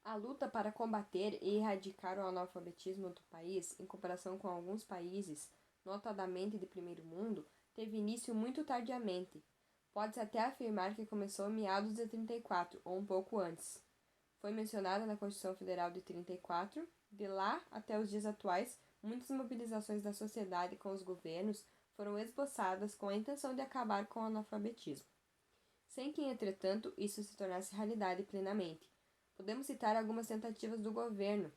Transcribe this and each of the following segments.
A luta para combater e erradicar o analfabetismo do país, em comparação com alguns países, notadamente de primeiro mundo, teve início muito tardiamente. Pode-se até afirmar que começou em meados de 34, ou um pouco antes. Foi mencionada na Constituição Federal de 34. De lá até os dias atuais, muitas mobilizações da sociedade com os governos foram esboçadas com a intenção de acabar com o analfabetismo, sem que, entretanto, isso se tornasse realidade plenamente. Podemos citar algumas tentativas do governo: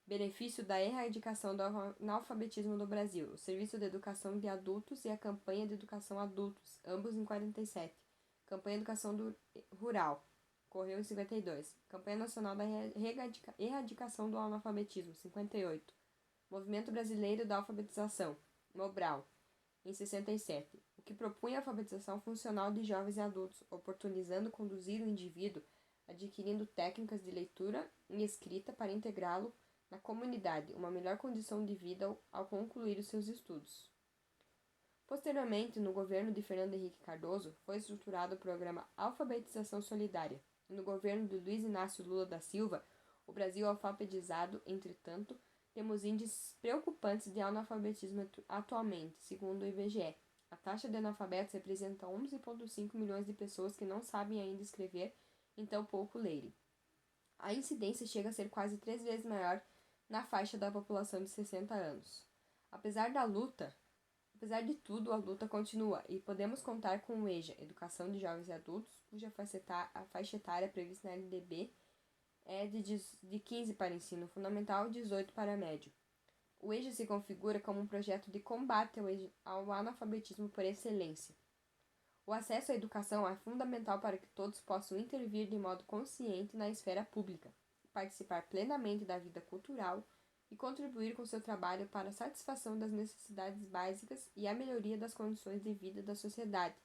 benefício da erradicação do analfabetismo no Brasil, o Serviço de Educação de Adultos e a Campanha de Educação Adultos, ambos em 47. Campanha de Educação Rural, ocorreu em 52. Campanha Nacional da Erradicação do Analfabetismo, 58. Movimento Brasileiro da Alfabetização, Mobral, em 67, o que propunha a alfabetização funcional de jovens e adultos, oportunizando conduzir o indivíduo adquirindo técnicas de leitura e escrita para integrá-lo na comunidade, uma melhor condição de vida ao concluir os seus estudos. Posteriormente, no governo de Fernando Henrique Cardoso, foi estruturado o programa Alfabetização Solidária. E no governo de Luiz Inácio Lula da Silva, o Brasil alfabetizado, entretanto, temos índices preocupantes de analfabetismo atualmente, segundo o IBGE. A taxa de analfabetos representa 11,5 milhões de pessoas que não sabem ainda escrever, então pouco lerem. A incidência chega a ser quase 3 vezes maior na faixa da população de 60 anos. Apesar de tudo, a luta continua e podemos contar com o EJA, Educação de Jovens e Adultos, cuja faixa etária prevista na LDB é de 15 para ensino fundamental e 18 para médio. O EJA se configura como um projeto de combate ao analfabetismo por excelência. O acesso à educação é fundamental para que todos possam intervir de modo consciente na esfera pública, participar plenamente da vida cultural e contribuir com seu trabalho para a satisfação das necessidades básicas e a melhoria das condições de vida da sociedade.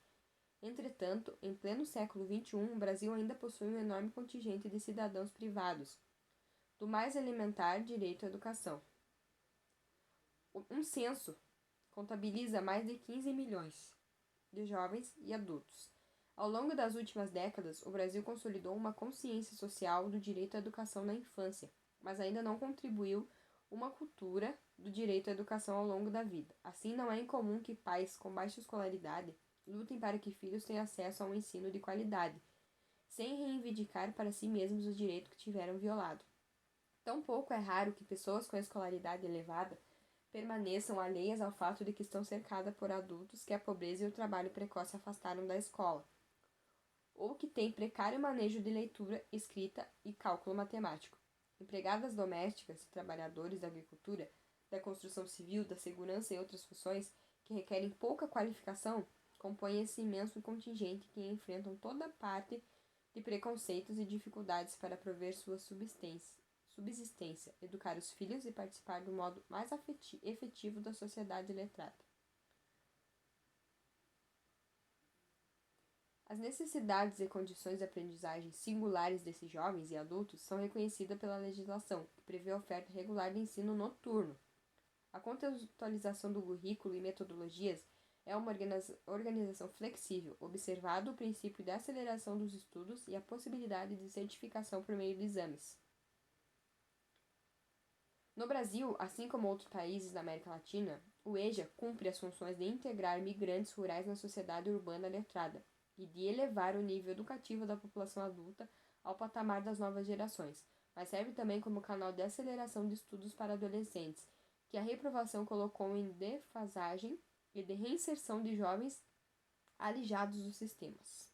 Entretanto, em pleno século XXI, o Brasil ainda possui um enorme contingente de cidadãos privados do mais elementar direito à educação. Um censo contabiliza mais de 15 milhões de jovens e adultos. Ao longo das últimas décadas, o Brasil consolidou uma consciência social do direito à educação na infância, mas ainda não contribuiu uma cultura do direito à educação ao longo da vida. Assim, não é incomum que pais com baixa escolaridade lutem para que filhos tenham acesso a um ensino de qualidade, sem reivindicar para si mesmos o direito que tiveram violado. Tampouco é raro que pessoas com escolaridade elevada permaneçam alheias ao fato de que estão cercadas por adultos que a pobreza e o trabalho precoce afastaram da escola, ou que têm precário manejo de leitura, escrita e cálculo matemático. Empregadas domésticas e trabalhadores da agricultura, da construção civil, da segurança e outras funções que requerem pouca qualificação compõem esse imenso contingente que enfrentam toda parte de preconceitos e dificuldades para prover sua subsistência, educar os filhos e participar do modo mais efetivo da sociedade letrada. As necessidades e condições de aprendizagem singulares desses jovens e adultos são reconhecidas pela legislação, que prevê a oferta regular de ensino noturno. A contextualização do currículo e metodologias é uma organização flexível, observado o princípio de aceleração dos estudos e a possibilidade de certificação por meio de exames. No Brasil, assim como outros países da América Latina, o EJA cumpre as funções de integrar migrantes rurais na sociedade urbana letrada e de elevar o nível educativo da população adulta ao patamar das novas gerações, mas serve também como canal de aceleração de estudos para adolescentes, que a reprovação colocou em defasagem e de reinserção de jovens alijados dos sistemas.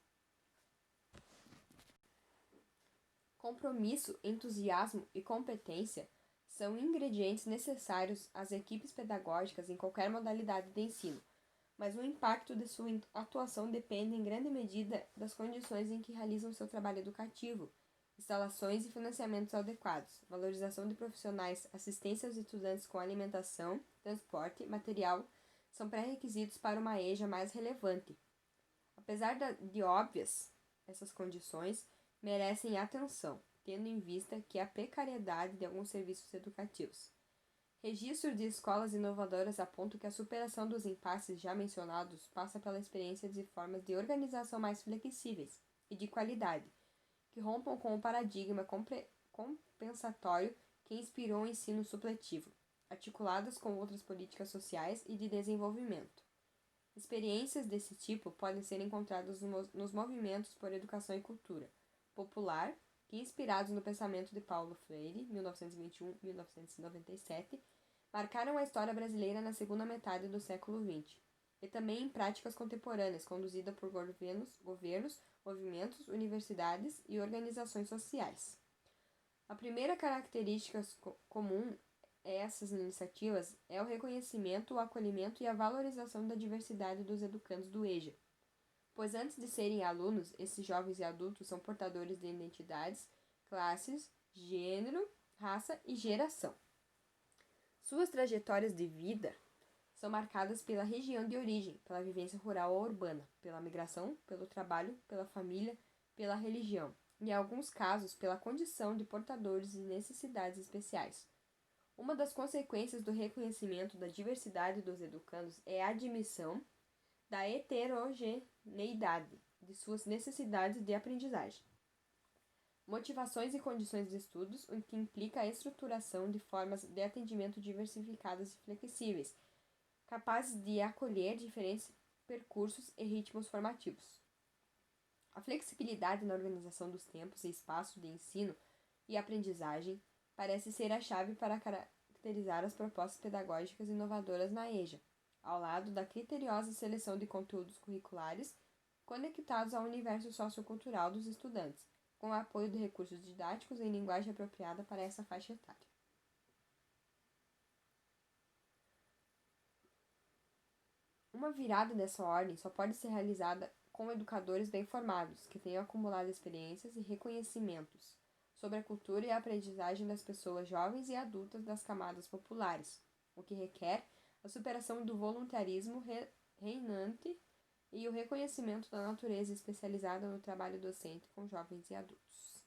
Compromisso, entusiasmo e competência são ingredientes necessários às equipes pedagógicas em qualquer modalidade de ensino, mas o impacto de sua atuação depende em grande medida das condições em que realizam seu trabalho educativo, instalações e financiamentos adequados, valorização de profissionais, assistência aos estudantes com alimentação, transporte, material, são pré-requisitos para uma EJA mais relevante. Apesar de óbvias, essas condições merecem atenção, tendo em vista que a precariedade de alguns serviços educativos. Registro de escolas inovadoras apontam que a superação dos impasses já mencionados passa pela experiência de formas de organização mais flexíveis e de qualidade, que rompam com o paradigma compensatório que inspirou o ensino supletivo, articuladas com outras políticas sociais e de desenvolvimento. Experiências desse tipo podem ser encontradas nos movimentos por educação e cultura popular, que, inspirados no pensamento de Paulo Freire, 1921-1997, marcaram a história brasileira na segunda metade do século XX, e também em práticas contemporâneas conduzidas por governos, movimentos, universidades e organizações sociais. A primeira característica comum a essas iniciativas é o reconhecimento, o acolhimento e a valorização da diversidade dos educandos do EJA, pois antes de serem alunos, esses jovens e adultos são portadores de identidades, classes, gênero, raça e geração. Suas trajetórias de vida são marcadas pela região de origem, pela vivência rural ou urbana, pela migração, pelo trabalho, pela família, pela religião, e em alguns casos pela condição de portadores de necessidades especiais. Uma das consequências do reconhecimento da diversidade dos educandos é a admissão da heterogeneidade de suas necessidades de aprendizagem, motivações e condições de estudos, o que implica a estruturação de formas de atendimento diversificadas e flexíveis, capazes de acolher diferentes percursos e ritmos formativos. A flexibilidade na organização dos tempos e espaços de ensino e aprendizagem parece ser a chave para caracterizar as propostas pedagógicas inovadoras na EJA, ao lado da criteriosa seleção de conteúdos curriculares conectados ao universo sociocultural dos estudantes, com o apoio de recursos didáticos em linguagem apropriada para essa faixa etária. Uma virada dessa ordem só pode ser realizada com educadores bem formados, que tenham acumulado experiências e reconhecimentos sobre a cultura e a aprendizagem das pessoas jovens e adultas das camadas populares, o que requer a superação do voluntarismo reinante e o reconhecimento da natureza especializada no trabalho docente com jovens e adultos.